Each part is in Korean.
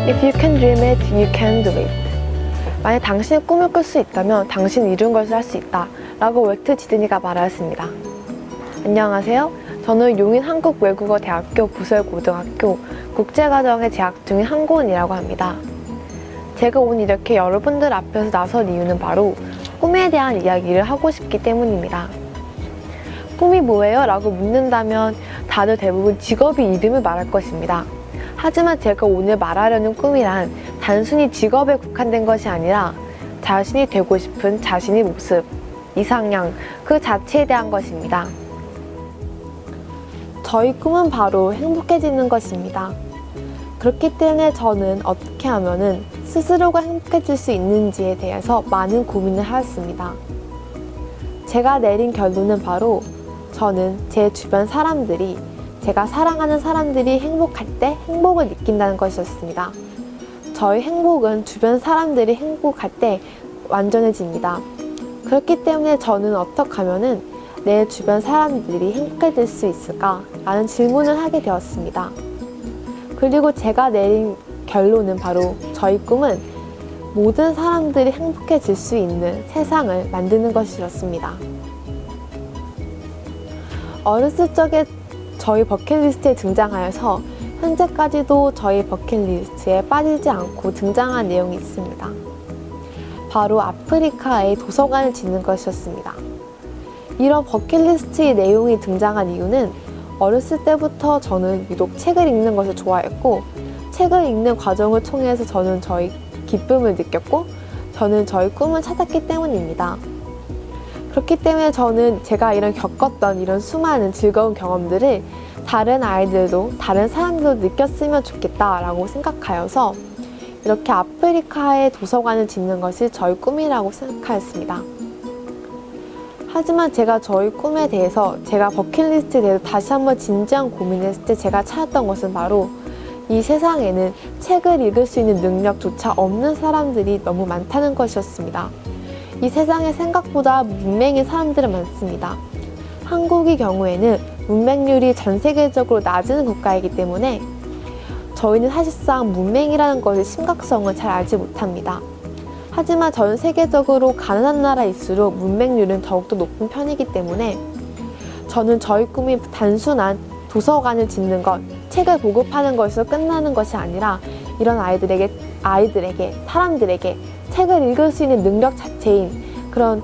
If you can dream it, you can do it. 만약 당신의 꿈을 꿀 수 있다면 당신은 이룬 것을 할 수 있다 라고 월트 디즈니가 말하였습니다. 안녕하세요. 저는 용인 한국외국어대학교 부설고등학교 국제과정에 재학 중인 한고은이라고 합니다. 제가 오늘 이렇게 여러분들 앞에서 나선 이유는 바로 꿈에 대한 이야기를 하고 싶기 때문입니다. 꿈이 뭐예요? 라고 묻는다면 다들 대부분 직업의 이름을 말할 것입니다. 하지만 제가 오늘 말하려는 꿈이란 단순히 직업에 국한된 것이 아니라 자신이 되고 싶은 자신의 모습, 이상향, 그 자체에 대한 것입니다. 저희 꿈은 바로 행복해지는 것입니다. 그렇기 때문에 저는 어떻게 하면 스스로가 행복해질 수 있는지에 대해서 많은 고민을 하였습니다. 제가 내린 결론은 바로 저는 제 주변 사람들이, 제가 사랑하는 사람들이 행복할 때 행복을 느낀다는 것이었습니다. 저의 행복은 주변 사람들이 행복할 때 완전해집니다. 그렇기 때문에 저는 어떻게 하면 내 주변 사람들이 행복해질 수 있을까? 라는 질문을 하게 되었습니다. 그리고 제가 내린 결론은 바로 저희 꿈은 모든 사람들이 행복해질 수 있는 세상을 만드는 것이었습니다. 어렸을 적에 저희 버킷리스트에 등장하여서 현재까지도 저희 버킷리스트에 빠지지 않고 등장한 내용이 있습니다. 바로 아프리카에 도서관을 짓는 것이었습니다. 이런 버킷리스트의 내용이 등장한 이유는 어렸을 때부터 저는 유독 책을 읽는 것을 좋아했고 책을 읽는 과정을 통해서 저는 저희 기쁨을 느꼈고 저는 저희 꿈을 찾았기 때문입니다. 그렇기 때문에 저는 제가 이런 겪었던 이런 수많은 즐거운 경험들을 다른 아이들도 다른 사람들도 느꼈으면 좋겠다라고 생각하여서 이렇게 아프리카에 도서관을 짓는 것이 저희 꿈이라고 생각하였습니다. 하지만 제가 저희 꿈에 대해서 제가 버킷리스트에 대해서 다시 한번 진지한 고민을 했을 때 제가 찾았던 것은 바로 이 세상에는 책을 읽을 수 있는 능력조차 없는 사람들이 너무 많다는 것이었습니다. 이 세상에 생각보다 문맹인 사람들은 많습니다. 한국의 경우에는 문맹률이 전 세계적으로 낮은 국가이기 때문에 저희는 사실상 문맹이라는 것의 심각성을 잘 알지 못합니다. 하지만 전 세계적으로 가난한 나라일수록 문맹률은 더욱더 높은 편이기 때문에 저는 저희 꿈이 단순한 도서관을 짓는 것, 책을 보급하는 것으로 끝나는 것이 아니라 이런 아이들에게, 사람들에게 책을 읽을 수 있는 능력 자체인 그런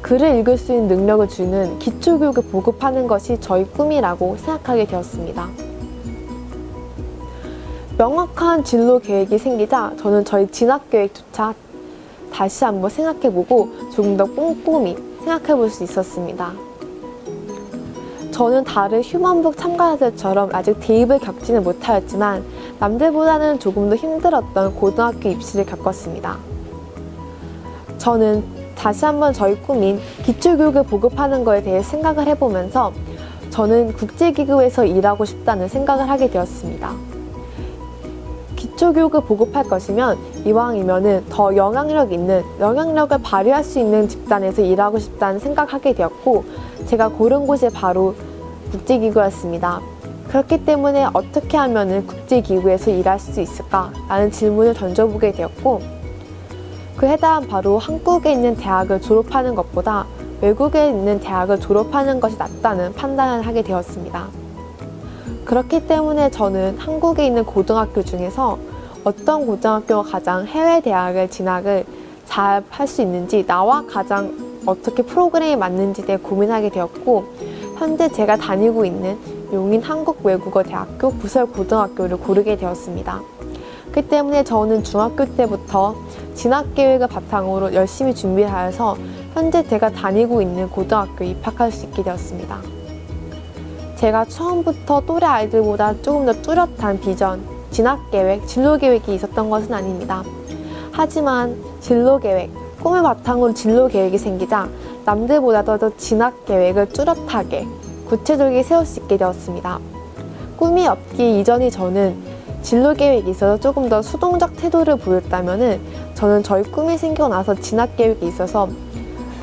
글을 읽을 수 있는 능력을 주는 기초교육을 보급하는 것이 저희 꿈이라고 생각하게 되었습니다. 명확한 진로 계획이 생기자 저는 저희 진학 계획조차 다시 한번 생각해보고 조금 더 꼼꼼히 생각해볼 수 있었습니다. 저는 다른 휴먼북 참가자들처럼 아직 대입을 겪지는 못하였지만 남들보다는 조금 더 힘들었던 고등학교 입시를 겪었습니다. 저는 다시 한번 저희 꿈인 기초교육을 보급하는 것에 대해 생각을 해보면서 저는 국제기구에서 일하고 싶다는 생각을 하게 되었습니다. 기초교육을 보급할 것이면 이왕이면은 더 영향력을 발휘할 수 있는 집단에서 일하고 싶다는 생각을 하게 되었고 제가 고른 곳이 바로 국제기구였습니다. 그렇기 때문에 어떻게 하면은 국제기구에서 일할 수 있을까? 라는 질문을 던져보게 되었고 그에 따라 바로 한국에 있는 대학을 졸업하는 것보다 외국에 있는 대학을 졸업하는 것이 낫다는 판단을 하게 되었습니다. 그렇기 때문에 저는 한국에 있는 고등학교 중에서 어떤 고등학교가 가장 해외 대학을 진학을 잘 할 수 있는지 나와 가장 어떻게 프로그램이 맞는지에 대해 고민하게 되었고 현재 제가 다니고 있는 용인 한국외국어대학교 부설고등학교를 고르게 되었습니다. 그렇기 때문에 저는 중학교 때부터 진학계획을 바탕으로 열심히 준비를 하여서 현재 제가 다니고 있는 고등학교에 입학할 수 있게 되었습니다. 제가 처음부터 또래 아이들보다 조금 더 뚜렷한 비전, 진학계획, 진로계획이 있었던 것은 아닙니다. 하지만 진로계획, 꿈을 바탕으로 진로계획이 생기자 남들보다 더 진학계획을 뚜렷하게, 구체적이게 세울 수 있게 되었습니다. 꿈이 없기 이전이 저는 진로계획이 있어서 조금 더 수동적 태도를 보였다면 저는 저희 꿈이 생기고 나서 진학계획이 있어서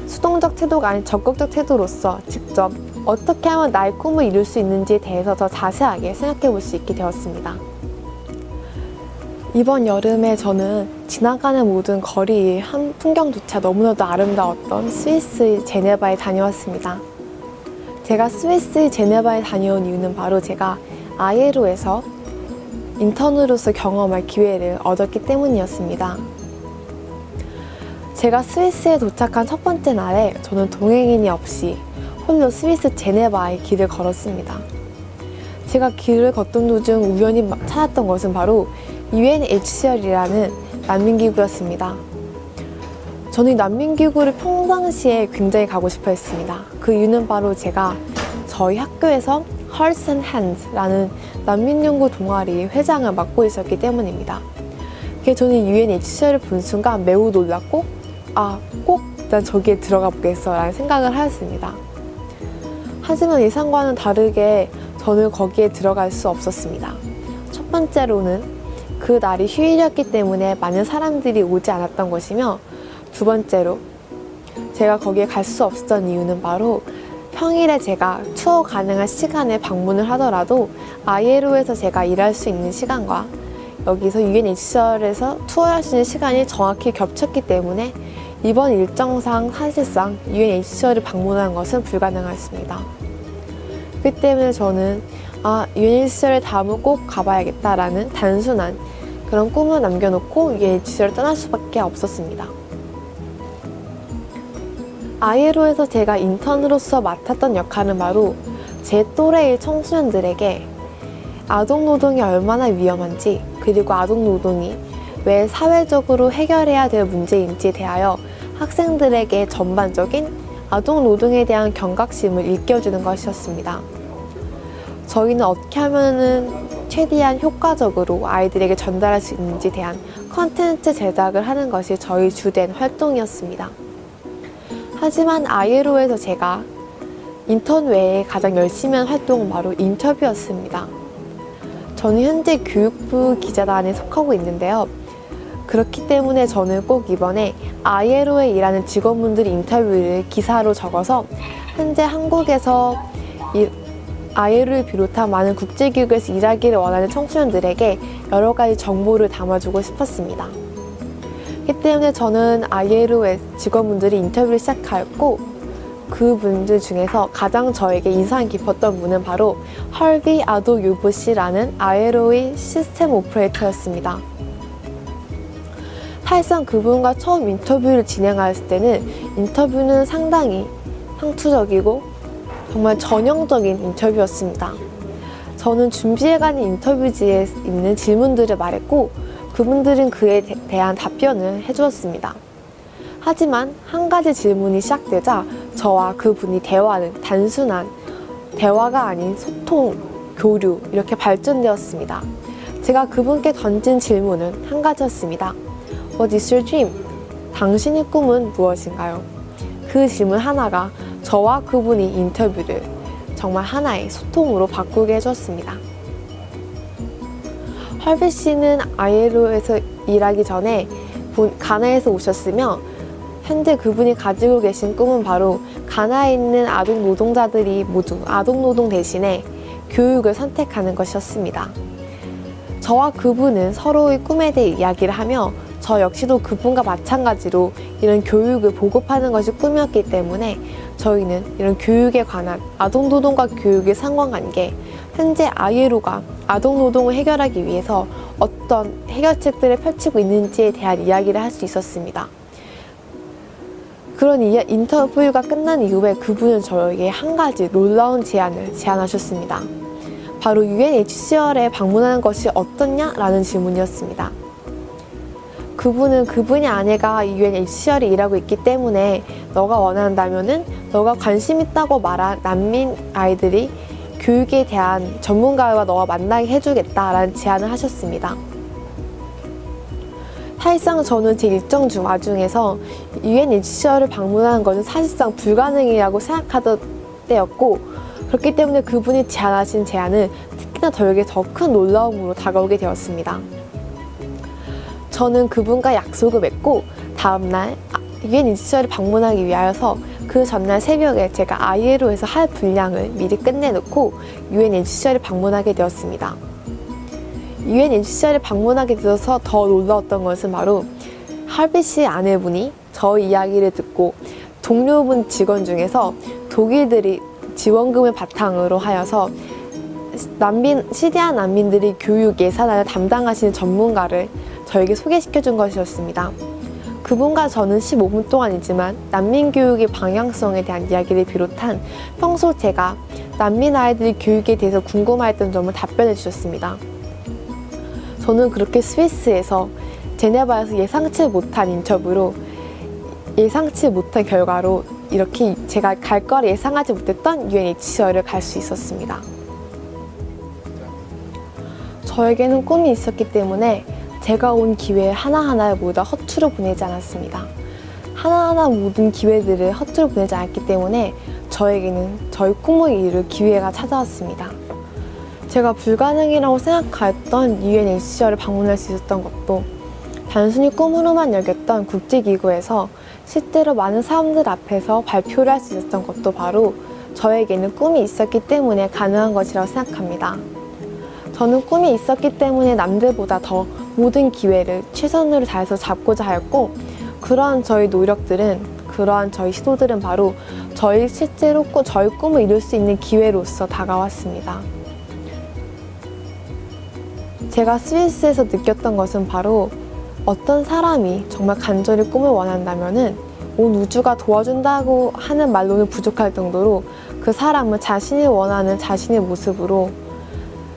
수동적 태도가 아닌 적극적 태도로서 직접 어떻게 하면 나의 꿈을 이룰 수 있는지에 대해서 더 자세하게 생각해 볼 수 있게 되었습니다. 이번 여름에 저는 지나가는 모든 거리의 한 풍경조차 너무나도 아름다웠던 스위스의 제네바에 다녀왔습니다. 제가 스위스의 제네바에 다녀온 이유는 바로 제가 아예로에서 인턴으로서 경험할 기회를 얻었기 때문이었습니다. 제가 스위스에 도착한 첫 번째 날에 저는 동행인이 없이 홀로 스위스 제네바의 길을 걸었습니다. 제가 길을 걷던 도중 우연히 찾았던 것은 바로 UNHCR이라는 난민기구였습니다. 저는 이 난민기구를 평상시에 굉장히 가고 싶어 했습니다. 그 이유는 바로 제가 저희 학교에서 Hearts and Hands라는 난민연구 동아리 회장을 맡고 있었기 때문입니다. 저는 UNHCR을 본 순간 매우 놀랐고 꼭 일단 저기에 들어가 보겠어 라는 생각을 하였습니다. 하지만 예상과는 다르게 저는 거기에 들어갈 수 없었습니다. 첫 번째로는 그 날이 휴일이었기 때문에 많은 사람들이 오지 않았던 것이며, 두 번째로 제가 거기에 갈 수 없었던 이유는 바로 평일에 제가 투어 가능한 시간에 방문을 하더라도 아예로에서 제가 일할 수 있는 시간과 여기서 UNHCR에서 투어할 수 있는 시간이 정확히 겹쳤기 때문에 이번 일정상 사실상 UNHCR을 방문한 것은 불가능했습니다. 그렇기 때문에 저는 UNHCR에 다음은 꼭 가봐야겠다라는 단순한 그런 꿈을 남겨놓고 UNHCR을 떠날 수밖에 없었습니다. 아예로에서 제가 인턴으로서 맡았던 역할은 바로 제 또래의 청소년들에게 아동노동이 얼마나 위험한지, 그리고 아동노동이 왜 사회적으로 해결해야 될 문제인지에 대하여 학생들에게 전반적인 아동노동에 대한 경각심을 일깨워주는 것이었습니다. 저희는 어떻게 하면 최대한 효과적으로 아이들에게 전달할 수 있는지에 대한 컨텐츠 제작을 하는 것이 저희 주된 활동이었습니다. 하지만 아예로에서 제가 인턴 외에 가장 열심히 한 활동은 바로 인터뷰였습니다. 저는 현재 교육부 기자단에 속하고 있는데요. 그렇기 때문에 저는 꼭 이번에 아예로에 일하는 직원분들의 인터뷰를 기사로 적어서 현재 한국에서 아예로를 비롯한 많은 국제기구에서 일하기를 원하는 청소년들에게 여러 가지 정보를 담아주고 싶었습니다. 그렇기 때문에 저는 아예로의 직원분들이 인터뷰를 시작하였고, 그분들 중에서 가장 저에게 인상 깊었던 분은 바로 헐비 아도요브 씨라는 아예로의 시스템 오퍼레이터였습니다. 사실상 그분과 처음 인터뷰를 진행하였을 때는 인터뷰는 상당히 상투적이고 정말 전형적인 인터뷰였습니다. 저는 준비해가는 인터뷰지에 있는 질문들을 말했고 그분들은 그에 대한 답변을 해주었습니다. 하지만 한 가지 질문이 시작되자 저와 그분이 대화는 단순한 대화가 아닌 소통, 교류 이렇게 발전되었습니다. 제가 그분께 던진 질문은 한 가지였습니다. What is your dream? 당신의 꿈은 무엇인가요? 그 질문 하나가 저와 그분이 인터뷰를 정말 하나의 소통으로 바꾸게 해줬습니다. 헐비 씨는 아예로에서 일하기 전에 가나에서 오셨으며 현재 그분이 가지고 계신 꿈은 바로 가나에 있는 아동 노동자들이 모두 아동 노동 대신에 교육을 선택하는 것이었습니다. 저와 그분은 서로의 꿈에 대해 이야기를 하며 저 역시도 그분과 마찬가지로 이런 교육을 보급하는 것이 꿈이었기 때문에 저희는 이런 교육에 관한 아동노동과 교육의 상관관계, 현재 아예로가 아동노동을 해결하기 위해서 어떤 해결책들을 펼치고 있는지에 대한 이야기를 할 수 있었습니다. 그런 인터뷰가 끝난 이후에 그분은 저에게 한 가지 놀라운 제안을 제안하셨습니다. 바로 UNHCR에 방문하는 것이 어떻냐라는 질문이었습니다. 그분은 그분의 아내가 UNHCR에 일하고 있기 때문에 너가 원한다면은 너가 관심 있다고 말한 난민 아이들이 교육에 대한 전문가와 너와 만나게 해주겠다라는 제안을 하셨습니다. 사실상 저는 제 일정 중 와중에서 UNHCR을 방문하는 것은 사실상 불가능이라고 생각하던 때였고, 그렇기 때문에 그분이 제안하신 제안은 특히나 저에게 더 큰 놀라움으로 다가오게 되었습니다. 저는 그분과 약속을 맺고 다음날 UNHCR을 방문하기 위하여서 그 전날 새벽에 제가 아예로에서 할 분량을 미리 끝내놓고 UNHCR을 방문하게 되었습니다. UNHCR을 방문하게 되어서 더 놀라웠던 것은 바로 할비 씨 아내분이 저희 이야기를 듣고 동료분 직원 중에서 독일들이 지원금을 바탕으로 하여서 시리아 난민들이 교육 예산을 담당하시는 전문가를 저에게 소개시켜 준 것이었습니다. 그분과 저는 15분 동안이지만 난민 교육의 방향성에 대한 이야기를 비롯한 평소 제가 난민 아이들 교육에 대해서 궁금해했던 점을 답변해 주셨습니다. 저는 그렇게 스위스에서 제네바에서 예상치 못한 인터뷰로 예상치 못한 결과로 이렇게 제가 갈 거를 예상하지 못했던 UNHCR을 갈 수 있었습니다. 저에게는 꿈이 있었기 때문에 제가 온 기회 하나하나를 모두 다 허투루 보내지 않았습니다. 하나하나 모든 기회들을 허투루 보내지 않았기 때문에 저에게는 저희 꿈을 이룰 기회가 찾아왔습니다. 제가 불가능이라고 생각했던 UNHCR을 방문할 수 있었던 것도 단순히 꿈으로만 여겼던 국제기구에서 실제로 많은 사람들 앞에서 발표를 할 수 있었던 것도 바로 저에게는 꿈이 있었기 때문에 가능한 것이라고 생각합니다. 저는 꿈이 있었기 때문에 남들보다 더 모든 기회를 최선으로 다해서 잡고자 하였고, 그러한 저희 노력들은, 그러한 저희 시도들은 바로 실제로 저희 꿈을 이룰 수 있는 기회로서 다가왔습니다. 제가 스위스에서 느꼈던 것은 바로 어떤 사람이 정말 간절히 꿈을 원한다면은 온 우주가 도와준다고 하는 말로는 부족할 정도로 그 사람은 자신이 원하는 자신의 모습으로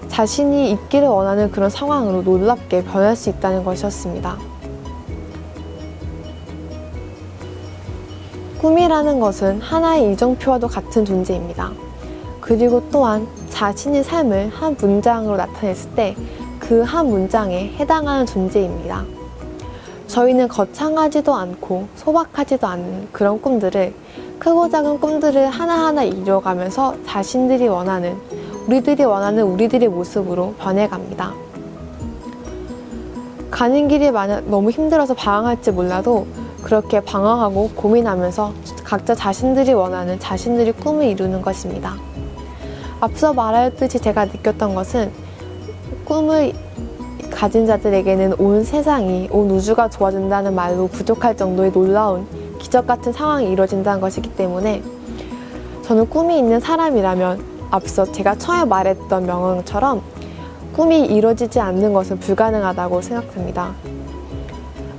자신이 있기를 원하는 그런 상황으로 놀랍게 변할 수 있다는 것이었습니다. 꿈이라는 것은 하나의 이정표와도 같은 존재입니다. 그리고 또한 자신의 삶을 한 문장으로 나타냈을 때 그 한 문장에 해당하는 존재입니다. 저희는 거창하지도 않고 소박하지도 않은 그런 꿈들을, 크고 작은 꿈들을 하나하나 이뤄가면서 우리들이 원하는 우리들의 모습으로 변해갑니다. 가는 길이 만약 너무 힘들어서 방황할지 몰라도 그렇게 방황하고 고민하면서 각자 자신들이 원하는 자신들의 꿈을 이루는 것입니다. 앞서 말하였듯이 제가 느꼈던 것은 꿈을 가진 자들에게는 온 세상이, 온 우주가 도와준다는 말로 부족할 정도의 놀라운 기적 같은 상황이 이루어진다는 것이기 때문에 저는 꿈이 있는 사람이라면 앞서 제가 처음에 말했던 명언처럼 꿈이 이루어지지 않는 것은 불가능하다고 생각합니다.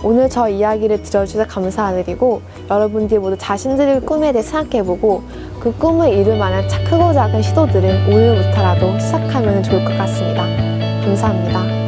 오늘 저 이야기를 들어주셔서 감사드리고 여러분들이 모두 자신들의 꿈에 대해 생각해보고 그 꿈을 이룰 만한 크고 작은 시도들을 오늘부터라도 시작하면 좋을 것 같습니다. 감사합니다.